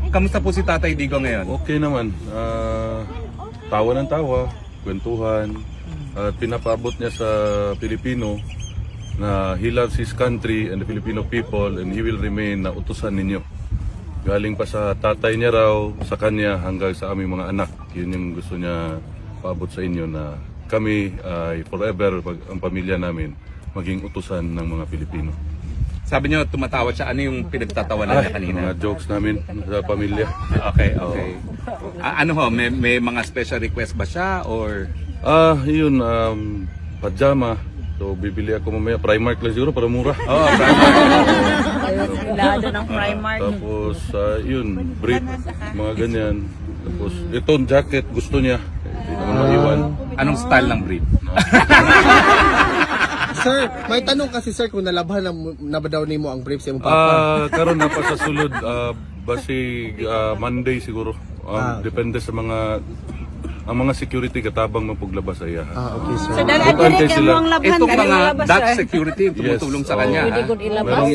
Kamusta po si Tatay Digong ngayon? Okay naman. Tawa ng tawa, kwentuhan. At pinapaabot niya sa Pilipino na he loves his country and the Filipino people and he will remain na utusan ninyo. Galing pa sa tatay niya raw, sa kanya hanggang sa aming mga anak. Yun yung gusto niya paabot sa inyo na kami ay forever, ang pamilya namin, maging utusan ng mga Pilipino. Sabi niyo tumatawa siya. Ano yung pinagtatawanan niya kanina? Mga jokes namin sa pamilya. Okay, okay. Ano ho, may mga special request ba siya or? Yun, pajama. So bibili ako mamaya, Primark lang siguro para mura. Oh, Primark. Lado ng Primark. Tapos yun, brief, mga ganyan. Tapos itong jacket gusto niya. Hindi naman maiwan. Anong style ng brief? Sir, may tanong kasi sir kung nalabhan na ba daw nimo ang brief sa imong papa? Karon na pa sa sulod, basi Monday siguro. Depende sa ang mga security katabang mapuglabas sa iya. Okay sir. So, dala-dala ka mong labhan Itong ka mga ilabas, Dutch sir. security tumutulong sa kanya. Pwede ha? ko ilabas. Merong